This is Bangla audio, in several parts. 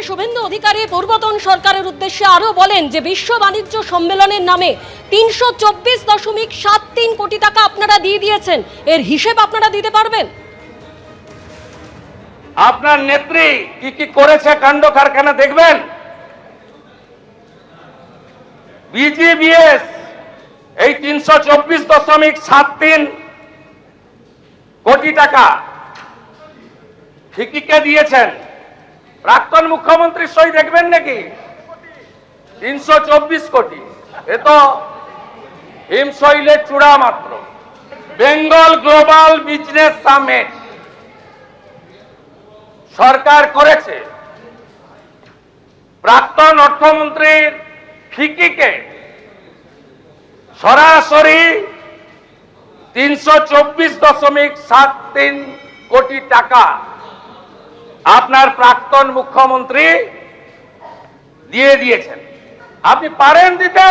শুভেন্দু অধিকারী পূর্বতন সরকারের উদ্দেশ্যে আরো বলেন যে বিশ্ব বাণিজ্য সম্মেলনের নামে 324.73 কোটি টাকা আপনারা দিয়ে দিয়েছেন, এর হিসেব আপনারা দিতে পারবেন? আপনার নেত্রী কি কি করেছে কাণ্ড কারখানা দেখবেন। বিজিবিএস এই 324.73 কোটি টাকা ঠিকিকে দিয়েছেন। প্রাক্তন মুখ্যমন্ত্রীর সই দেখবেন নাকি? 324 কোটি, এ তো হিমশৈলের চূড়া মাত্র। বেঙ্গল গ্লোবাল বিজনেস সামিট সরকার করেছে, প্রাক্তন অর্থমন্ত্রীর ফিকিকে সরাসরি 324.73 কোটি টাকা আপনার প্রাক্তন মুখ্যমন্ত্রী দিয়ে দিয়েছেন। আপনি পারেন দিতে?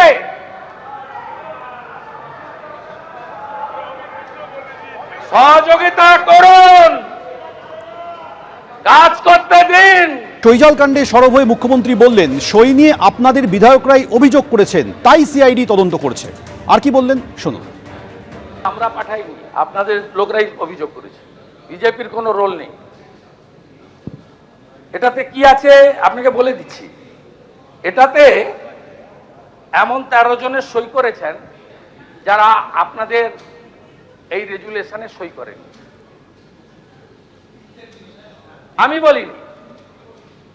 সহযোগিতা করুন, কাজ করতে দিন। শৈজাল কাণ্ডে সরব হয়ে মুখ্যমন্ত্রী বললেন, সই নিয়ে আপনাদের বিধায়করাই অভিযোগ করেছেন, তাই সিআইডি তদন্ত করছে। আর কি বললেন শুনুন। আমরা পাঠাইনি, আপনাদের লোকরাই অভিযোগ করেছে, বিজেপির কোনো রোল নেই এটাতে। কি আছে আপনাকে বলে দিচ্ছি। এটাতে এমন 13 জনের সই করেছেন যারা আপনাদের এই রেজুলেশনে সই করেন। আমি বলিনি,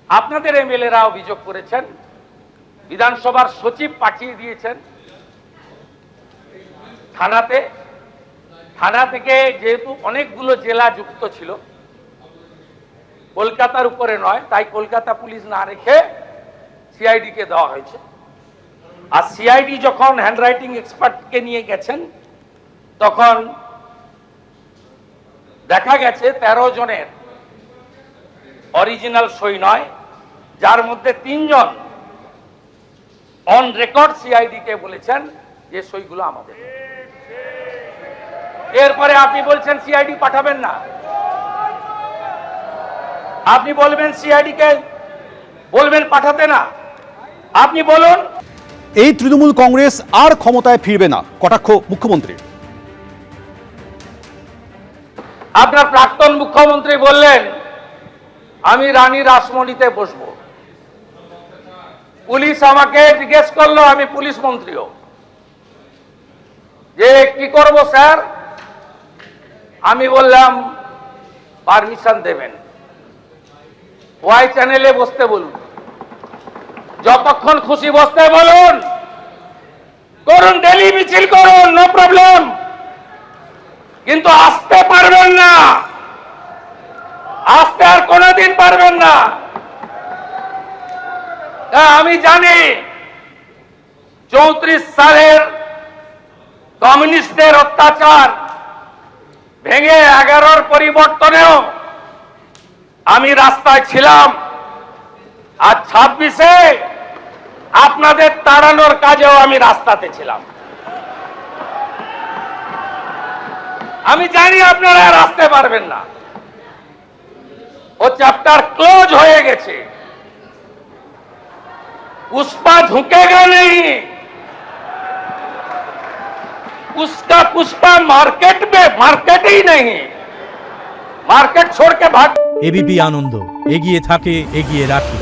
আপনাদের এমএলএরা অভিযোগ করেছেন, বিধানসভার সচিব পাঠিয়ে দিয়েছেন থানাতে। থানা থেকে যেহেতু অনেকগুলো জেলা যুক্ত ছিল, কলকাতার উপরে নয়, তাই কলকাতা পুলিশ না রেখে সিআইডি কে দেওয়া হয়েছে। আর সিআইডি যখন হ্যান্ডরাইটিং এক্সপার্টকে নিয়ে গেছেন, তখন দেখা গেছে 13 জনের অরিজিনাল সই নয়, যার মধ্যে 3 জন অন রেকর্ড সিআইডি কে বলেছেন যে সইগুলো আমাদের। এরপরে আপনি বলছেন সিআইডি পাঠাবেন না, আপনি বলবেন সিআইডি কে বলবেন পাঠাতে না। আপনি বলুন। এই তৃণমূল কংগ্রেস আর ক্ষমতায় ফিরবে না, কটাক্ষ মুখ্যমন্ত্রী। আপনার প্রাক্তন মুখ্যমন্ত্রী বললেন আমি রানী রাসমণিতে বসবো। পুলিশ আমাকে জিজ্ঞেস করলো, আমি পুলিশ মন্ত্রীও, যে কি করব স্যার? আমি বললাম পারমিশন দেবেন, ওয়াই চ্যানেলে বসতে বলুন, যতক্ষণ খুশি বসতে বলুন, করুন, ডেলি মিছিল করুন, নো প্রবলেম, কিন্তু আসতে পারবেন না, আসতে আর কোনোদিন পারবেন না। আমি জানি 34 সালের কমিউনিস্টদের অত্যাচার ভেঙে 11-র পরিবর্তনেও আমি রাস্তায় ছিলাম, আর 26-এ আপনাদের তাড়ানোর কাজেও আমি রাস্তাতে ছিলাম। আমি জানি আপনারা আর আসতে পারবেন না, ও চ্যাপ্টার ক্লোজ হয়ে গেছে। पुष्पा झुकेगा नहीं, उसका पुष्पा मार्केट में मार्केट ही नहीं, मार्केट छोड़ के भाग। एबीपी आनंद एगिए थाके एगिए राखे।